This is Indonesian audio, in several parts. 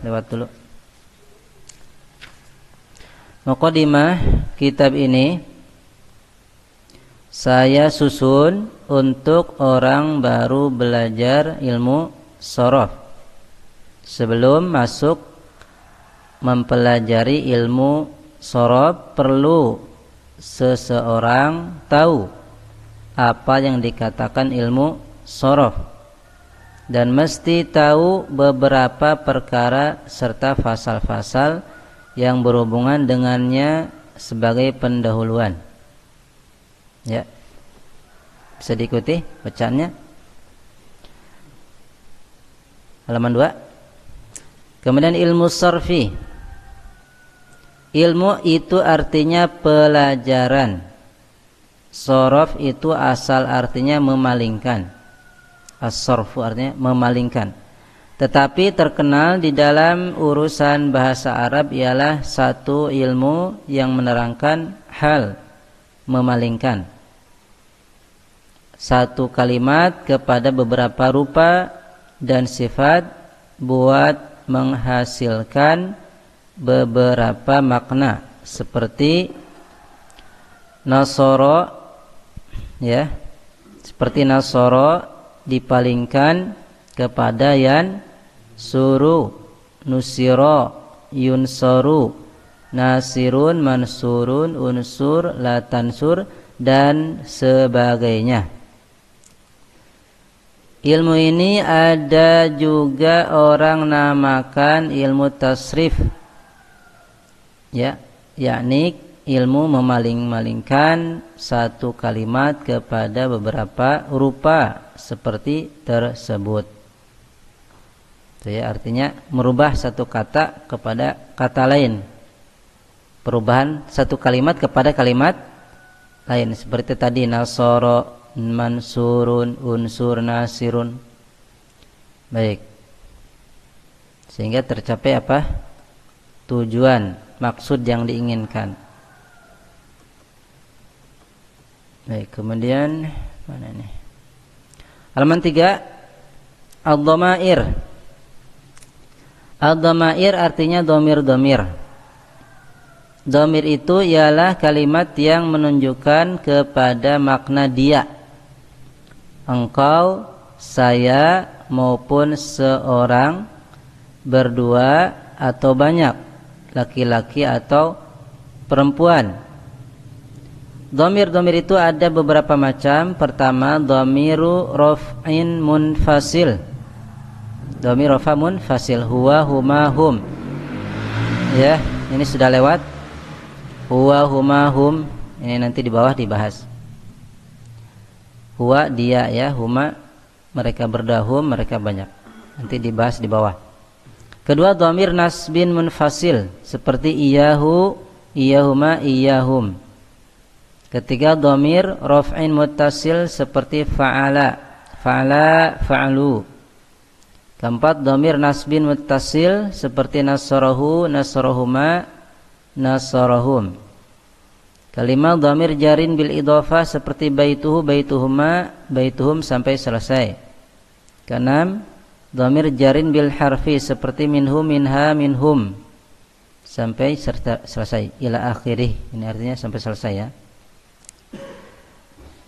lewat dulu. Muqaddimah kitab ini saya susun untuk orang baru belajar ilmu shorof. Sebelum masuk mempelajari ilmu shorof, perlu seseorang tahu apa yang dikatakan ilmu shorof, dan mesti tahu beberapa perkara serta fasal-fasal yang berhubungan dengannya sebagai pendahuluan. Ya, bisa diikuti bacaannya. Halaman 2. Kemudian ilmu sarfi. Ilmu itu artinya pelajaran. Shorof itu asal artinya memalingkan. As-sarfu artinya memalingkan. Tetapi terkenal di dalam urusan bahasa Arab ialah satu ilmu yang menerangkan hal memalingkan satu kalimat kepada beberapa rupa dan sifat buat menghasilkan beberapa makna, seperti nasoro, ya, seperti nasoro dipalingkan kepada yan suru, nusiro yunsoru, nasirun mansurun, unsur latansur, dan sebagainya. Ilmu ini ada juga orang namakan ilmu tasrif, ya, yakni ilmu memaling-malingkan satu kalimat kepada beberapa rupa seperti tersebut. Itu ya, artinya merubah satu kata kepada kata lain. Perubahan satu kalimat kepada kalimat lain, seperti tadi nasoro, mansurun, unsur, nasirun. Baik. Sehingga tercapai apa? Tujuan, maksud yang diinginkan. Baik, kemudian mana nih? Halaman 3. Ad-dhamair. Ad-dhamair artinya domir-domir. Domir itu ialah kalimat yang menunjukkan kepada makna dia, engkau, saya, maupun seorang, berdua atau banyak, laki-laki atau perempuan. Domir-domir itu ada beberapa macam. Pertama, domiru raf'in munfasil. Domir rafa munfasil, huwa, huma, hum. Ya, ini sudah lewat. Huwa, huma, hum. Ini nanti di bawah dibahas. Huwa dia, ya, huma mereka berdua, hum mereka banyak. Nanti dibahas di bawah. Kedua, dhamir nasbin munfasil seperti iyahu, iyahuma, iyahum. Ketiga, dhamir raf'in muttasil seperti fa'ala, fa'ala, fa'lu. Keempat, dhamir nasbin muttasil seperti nasarahu, nasarahuma, nasarahum. Kelima, dhamir jarin bil idhofah seperti baituhu, baituhuma, baituhum sampai selesai. Keenam, dhamir jarin bil harfi seperti minhu, minha, minhum sampai selesai, ila akhirih. Ini artinya sampai selesai, ya.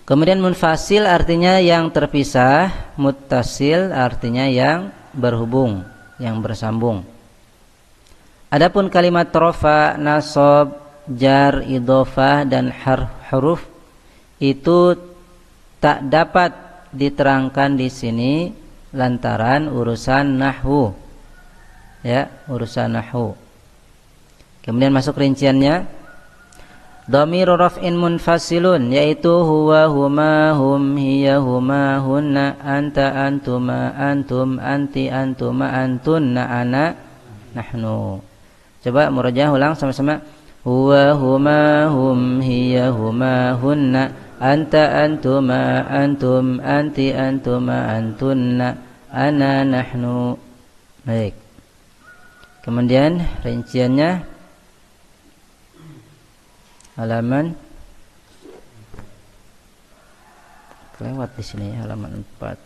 Kemudian munfasil artinya yang terpisah, muttasil artinya yang berhubung, yang bersambung. Adapun kalimat rafa, nasab, jar, idhofah dan huruf itu tak dapat diterangkan di sini lantaran urusan nahwu, ya, urusan nahwu. Kemudian masuk rinciannya. Dhamiru raf'in munfasilun, yaitu huwa, huma, hum, hiya, huma, hunna, anta, antuma, antum, anti, antuma, antunna, ana, nahnu. Coba murajaah ulang sama-sama. Huwa, huma, hum, hiya, huma, hunna, anta, antuma, antum, anti, antuma, antunna, ana, nahnu. Baik. Kemudian rinciannya halaman lewat di sini, halaman 4.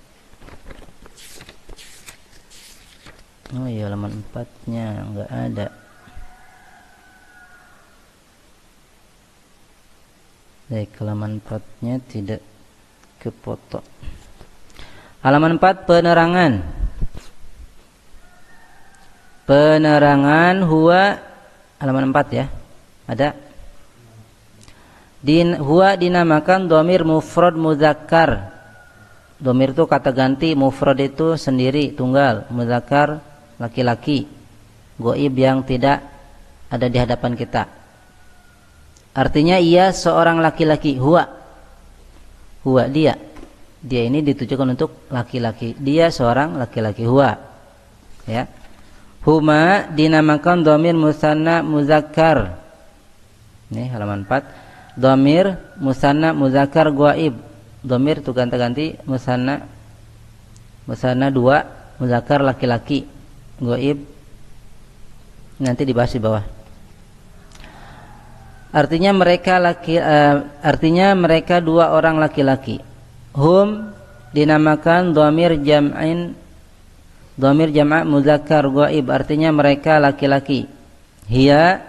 Oh iya, halaman 4-nya enggak ada. Baik, halaman 4-nya tidak kefoto. Halaman 4, penerangan. Penerangan huwa, halaman 4 ya. Ada. Huwa dinamakan dhamir mufrad muzakkar. Dhamir itu kata ganti, mufrad itu sendiri, tunggal, muzakkar laki-laki, ghaib yang tidak ada di hadapan kita. Artinya ia seorang laki-laki. Huwa dia ini ditujukan untuk laki-laki. Dia seorang laki-laki. Huwa ya. Huma dinamakan dhamir musanna muzakkar. Ini halaman 4. Dhamir musanna muzakkar ghaib. Dhamir itu ganti musanna dua, muzakkar laki-laki, ghaib nanti dibahas di bawah. Artinya mereka dua orang laki-laki. Hum dinamakan dhamir jam'a muzakkar ghaib, artinya mereka laki-laki. Hiya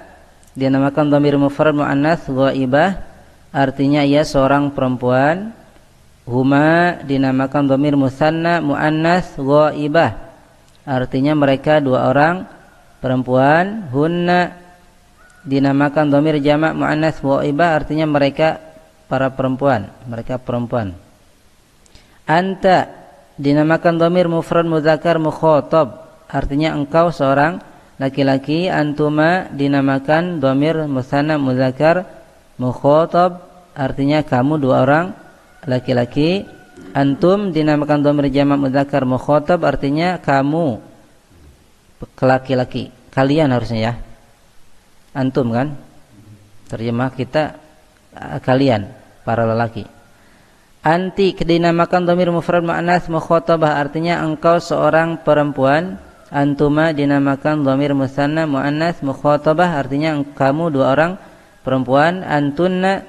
dinamakan dhamir mufrad muannas ghaibah, artinya ia seorang perempuan. Huma dinamakan dhamir musanna muannas ghaibah, artinya mereka dua orang perempuan. Hunna dinamakan dhamir jamak muannas ghaibah, artinya mereka para perempuan, mereka perempuan. Anta dinamakan dhamir mufrad muzakkar mukhatab, artinya engkau seorang laki-laki. Antuma dinamakan dhamir musanna muzakkar mukhatab, artinya kamu dua orang laki-laki. Antum dinamakan dhamir jamak muzakkar mukhatab, artinya kamu laki-laki, kalian harusnya ya. Antum kan, terjemah kita kalian para lelaki. Anti dinamakan dhamir mufrad muannas mukhatabah, artinya engkau seorang perempuan. Antuma dinamakan dhamir musanna muannas mukhatabah, artinya kamu dua orang perempuan. Antunna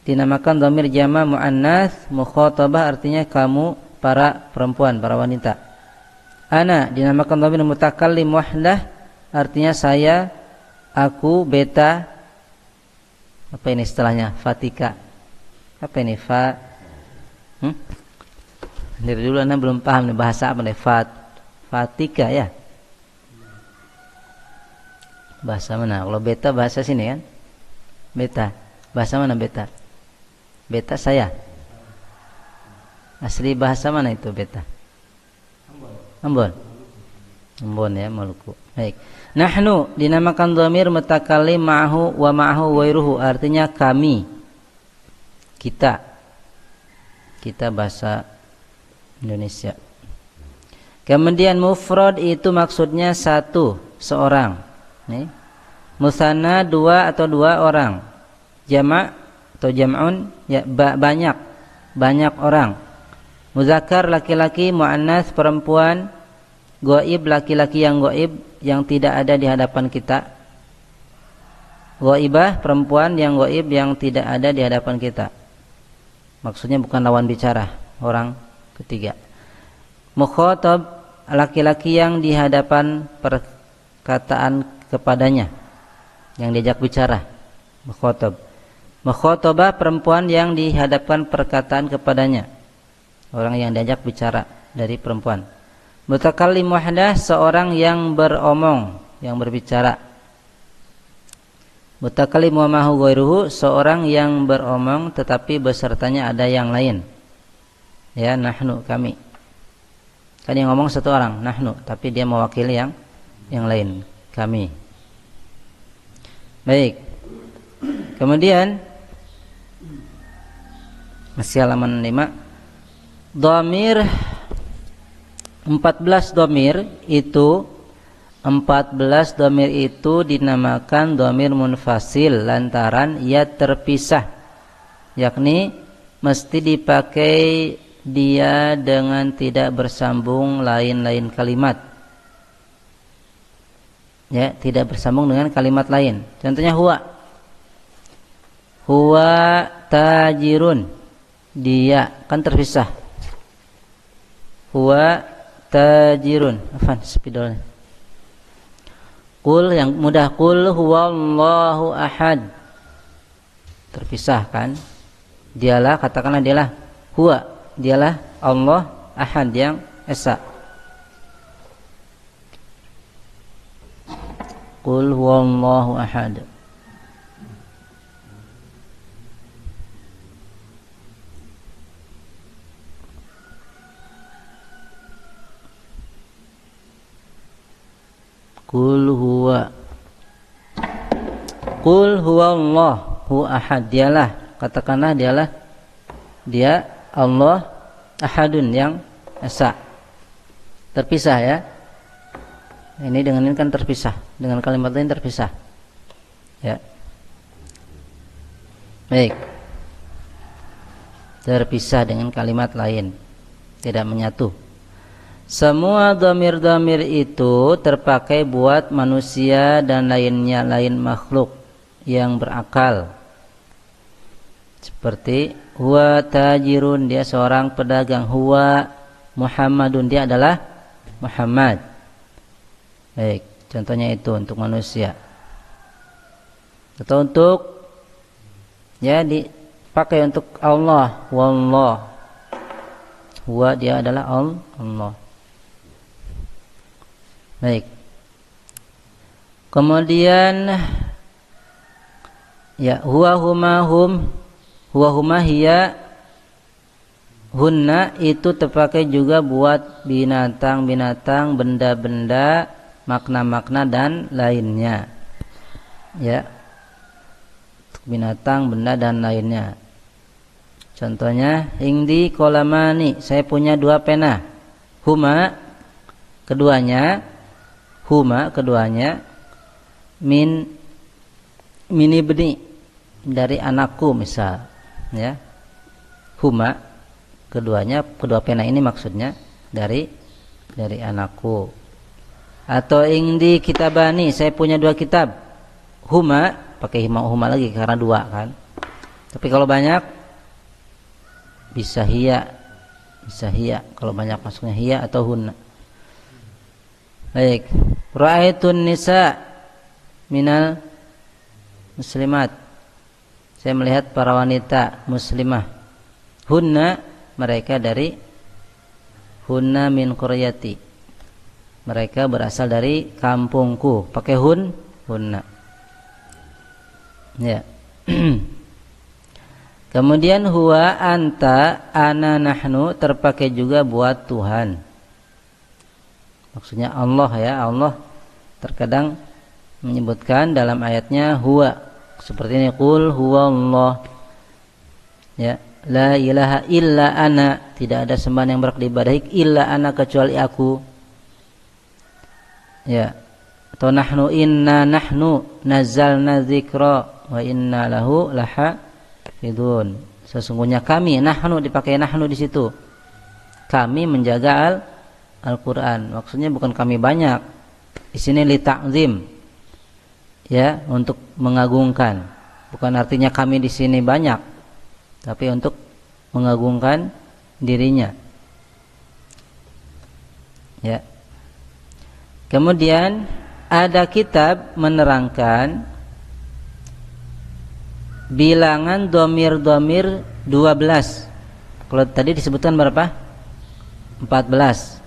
dinamakan dhamir jama muannas mukhatabah, artinya kamu para perempuan, para wanita. Ana dinamakan dhamir mutakallim wahdah, artinya saya, aku, beta. Apa ini istilahnya? Fatika. Apa ini? Dari dulu Anda belum paham nih bahasa apa nih? Fatika ya. Bahasa mana? Kalau beta bahasa sini kan? Beta. Bahasa mana beta? Beta saya. Asli bahasa mana itu beta? Ambon. Ambon ya, Maluku. Baik. Nahnu dinamakan dhamir mutakallim ma'ahu wa ma'ahu wairuhu, artinya kami, kita bahasa Indonesia. Kemudian mufrad itu maksudnya satu, seorang. Nih. Musanna dua atau dua orang. Jama' atau jam'un ya banyak orang. Muzakkar laki-laki, muannas perempuan, ghaib laki-laki yang ghaib yang tidak ada di hadapan kita. Ghaibah perempuan yang ghaib yang tidak ada di hadapan kita. Maksudnya bukan lawan bicara, orang ketiga. Mukhatab laki-laki yang di hadapan perkataan kepadanya, yang diajak bicara. Mukhatab. Mukhatabah perempuan yang dihadapkan perkataan kepadanya, orang yang diajak bicara dari perempuan. Mutakallim wahdah seorang yang beromong, yang berbicara. Mutakallim wa mahu ghairuhu seorang yang beromong tetapi besertanya ada yang lain. Ya, nahnu kami. Kan yang ngomong satu orang, nahnu, tapi dia mewakili yang lain, kami. Baik. Kemudian masih halaman 5. Dhamir 14 dhamir itu 14 dhamir itu dinamakan dhamir munfasil lantaran ia terpisah, yakni mesti dipakai dia dengan tidak bersambung lain-lain kalimat. Ya, tidak bersambung dengan kalimat lain. Contohnya huwa. Huwa tajirun. Dia kan terpisah. Huwa tajirun. Afan spidolnya. Qul yang mudah, qul huwallahu ahad. Terpisah kan? Dialah, katakanlah dialah huwa, dialah Allah ahad yang esa. Qul huwallahu ahad. Qul huwallahu ahad, dialah, katakanlah dialah dia Allah ahadun yang esa. Terpisah ya. Ini dengan ini kan terpisah, dengan kalimat lain terpisah. Ya. Baik. Terpisah dengan kalimat lain, tidak menyatu. Semua dhamir-dhamir itu terpakai buat manusia dan lainnya, lain makhluk yang berakal. Seperti huwa tajirun, dia seorang pedagang. Huwa Muhammadun, dia adalah Muhammad. Baik, contohnya itu untuk manusia. Atau untuk ya dipakai untuk Allah. Wallah, huwa dia adalah Allah. Baik. Kemudian ya huwa huma hum, huwa huma hiya hunna, itu terpakai juga buat binatang-binatang, benda-benda, makna-makna dan lainnya. Ya. Binatang, benda dan lainnya. Contohnya indi kolamani, saya punya 2 pena. Huma keduanya mini beni, dari anakku misal, ya. Huma keduanya, kedua pena ini maksudnya dari anakku. Atau indi kitabani, saya punya 2 kitab. Huma pakai huma lagi karena 2 kan. Tapi kalau banyak bisa hiya kalau banyak masuknya hiya atau hunna. Baik. Ra'aitun nisa minal muslimat, saya melihat para wanita muslimah. Hunna, mereka dari hunna min qaryati, mereka berasal dari kampungku. Pakai hunna. Ya. Kemudian huwa, anta, ana, nahnu terpakai juga buat Tuhan. Maksudnya Allah ya. Allah terkadang menyebutkan dalam ayatnya huwa, seperti ini, qul huwallah, ya, la ilaha illa ana, tidak ada sembahan yang berhak diibadahi illa ana, kecuali aku. Ya. Atau nahnu, inna nahnu nazzalna dzikra wa inna lahu lahafidun, sesungguhnya kami, nahnu dipakai nahnu di situ, kami menjaga Al-Quran. Maksudnya bukan kami banyak, di sini li ta'zim, ya, untuk mengagungkan. Bukan artinya kami di sini banyak, tapi untuk mengagungkan dirinya. Ya. Kemudian ada kitab menerangkan bilangan dhamir-dhamir 12. Kalau tadi disebutkan berapa? 14.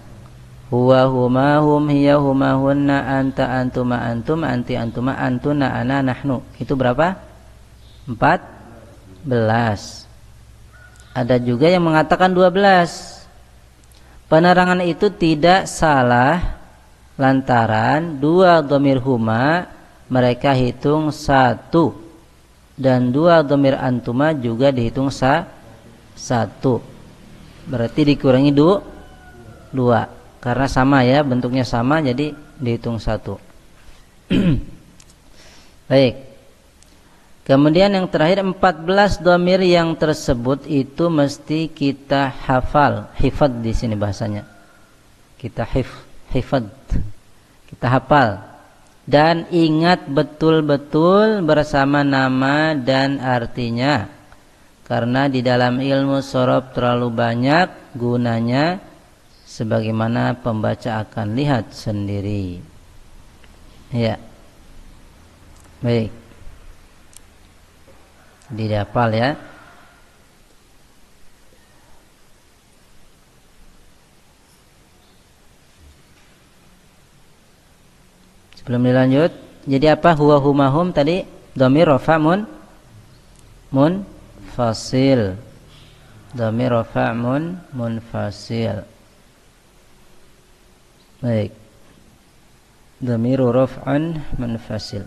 Huwa huma hum hiya huma hunna anta antuma antum anti antuma antuna ana nahnu. Itu berapa? 14. Ada juga yang mengatakan 12. Penerangan itu tidak salah lantaran 2 dhamir huma mereka hitung 1, dan 2 dhamir antuma juga dihitung 1. Berarti dikurangi 2. Karena sama ya, bentuknya sama, jadi dihitung 1. Baik. Kemudian yang terakhir 14 dhamir yang tersebut itu mesti kita hafal. Hifad di sini bahasanya. Kita hifad. Kita hafal. Dan ingat betul-betul bersama nama dan artinya. Karena di dalam ilmu shorof terlalu banyak gunanya, sebagaimana pembaca akan lihat sendiri. Ya, baik. Dihafal ya. Sebelum dilanjut, jadi apa huwa humahum tadi? Dhamir rafa munfasil. Dhamir rafa munfasil. Baik. Dhamiru raf'an munfasil.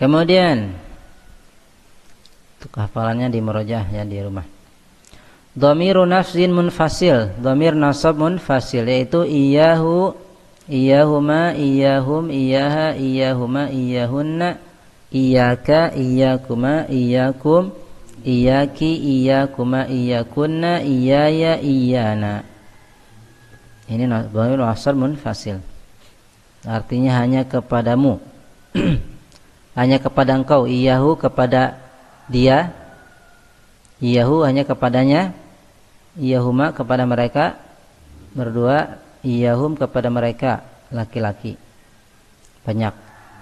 Kemudian untuk hafalannya di murojah ya di rumah. Dhamiru nafsin munfasil, dhamir nasab munfasil yaitu iyyahu, iyyahuma, iyyahum, iyyaha, iyyahuma, iyyahunna, iyyaka, iyyakuma, iyyakum, iyyaki, iyyakuma, iyyakunna, iyyaya, iyyana. Ini dhamir nasab munfasil. Artinya hanya kepadamu. Hanya kepada engkau, iyyahu kepada dia, iyyahu hanya kepadanya, iyyahuma kepada mereka berdua, iyyahum kepada mereka laki-laki banyak,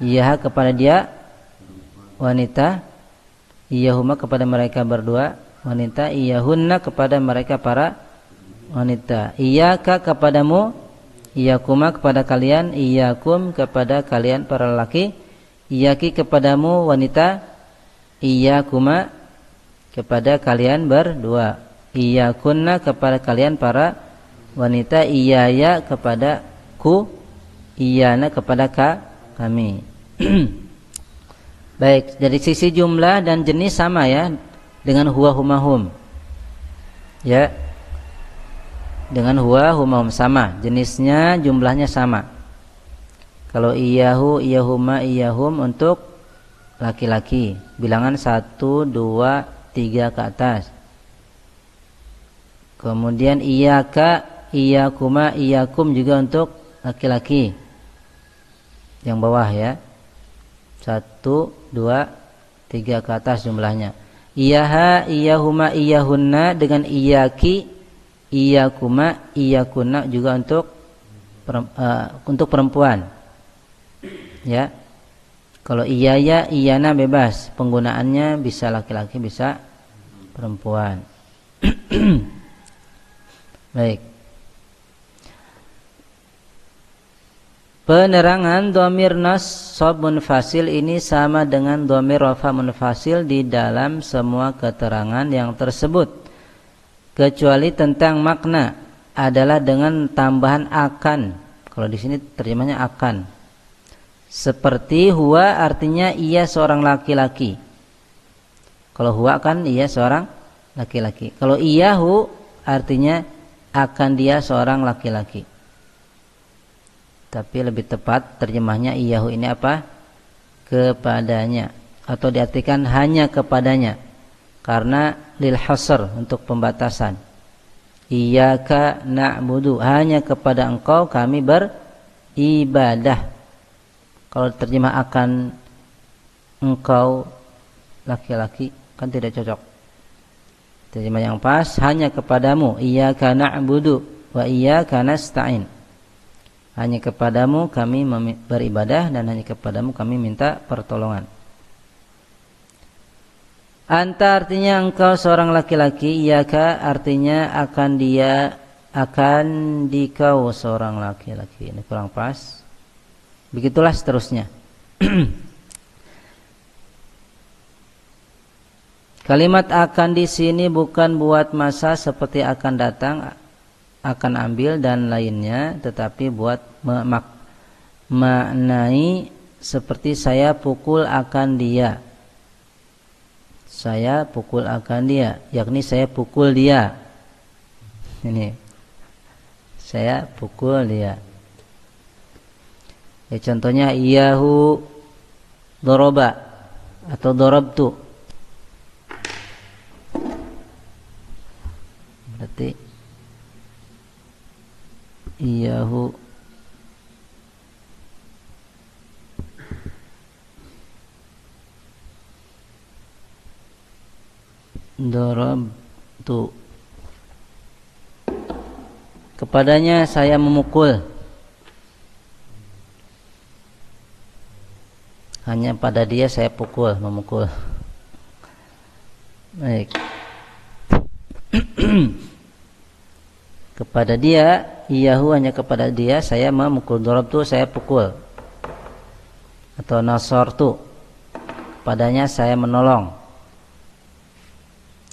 iyyaha kepada dia wanita, iyyahuma kepada mereka berdua wanita, iyyahunna kepada mereka para wanita, iyyaka kepadamu, iyyakuma kepada kalian, iyyakum kepada kalian para laki, iyyaki kepadamu wanita, iyyakuma kepada kalian berdua, iyyakunna kepada kalian para wanita, iyyaya kepada ku, iyyana kepada kami. Baik, dari sisi jumlah dan jenis sama ya dengan huwa humahum. Ya. Dengan huwa humahum sama, jenisnya jumlahnya sama. Kalau iyyahu, iyyahuma, iyyahum untuk laki-laki, bilangan 1, 2, 3 ke atas. Kemudian iyyaka, iyyakuma, iyyakum juga untuk laki-laki. Yang bawah ya. 1, 2, 3 ke atas jumlahnya. Iyyaha, iyyahuma, iyyahunna dengan iyyaki, iyyakuma, iyyakunna juga untuk perempuan. Ya. Kalau iyaya, iyana bebas, penggunaannya bisa laki-laki bisa perempuan. Baik. Penerangan dhamir nasab munfasil ini sama dengan dhamir rafa munfasil di dalam semua keterangan yang tersebut, kecuali tentang makna adalah dengan tambahan akan. Kalau di sini terjemahnya akan. Seperti huwa artinya ia seorang laki-laki. Kalau huwa kan ia seorang laki-laki. Kalau iyahu artinya akan dia seorang laki-laki. Tapi lebih tepat terjemahnya iyahu ini apa? Kepadanya. Atau diartikan hanya kepadanya. Karena lil hasr untuk pembatasan. Iyyaka na'budu, hanya kepada engkau kami beribadah. Kalau terjemah akan engkau laki-laki kan tidak cocok. Terjemah yang pas hanya kepadamu, iyyaka na'budu wa iyyaka nasta'in. Hanya kepadamu kami beribadah dan hanya kepadamu kami minta pertolongan. Anta artinya engkau seorang laki-laki, iyyaka artinya akan dikau seorang laki-laki. Ini kurang pas. Begitulah seterusnya. Kalimat akan di sini bukan buat masa seperti akan datang, akan ambil dan lainnya, tetapi buat maknai seperti saya pukul akan dia. Saya pukul akan dia, yakni saya pukul dia. Ini. Saya pukul dia. Ya, contohnya iyahu doroba atau dorobtu. Berarti iyahu dorobtu. Kepadanya saya memukul. Hanya pada dia saya pukul, memukul. Baik. Kepada dia, iyahu hanya kepada dia saya memukul. Darabtu saya pukul. Atau nasartu, kepadanya saya menolong.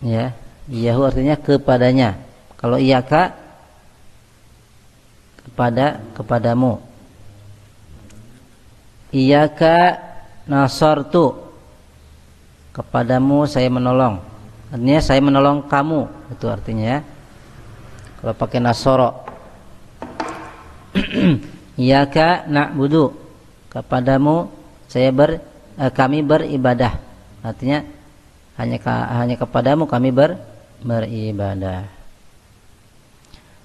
Ya, iyahu artinya kepadanya. Kalau iyaka kepadamu. Iyaka nasartu, kepadamu saya menolong. Artinya saya menolong kamu, itu artinya ya. Kalau pakai nasoro. Iyaka na'budu, kepadamu kami beribadah. Artinya hanya kepadamu kami beribadah.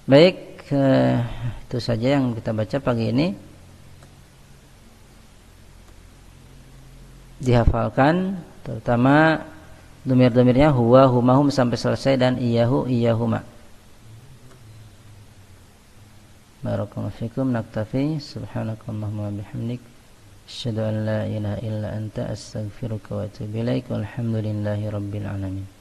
Baik, itu saja yang kita baca pagi ini. Dihafalkan, terutama domir-domirnya huwa, humahum sampai selesai, dan iyahu, iyahuma. Barakallahu fikum. Naktafi. Subhanakallahumma bihamdik, asyhadu an la ilaha illa anta, astaghfiruka wa atubu ilaik. Walhamdulillahi rabbil alamin.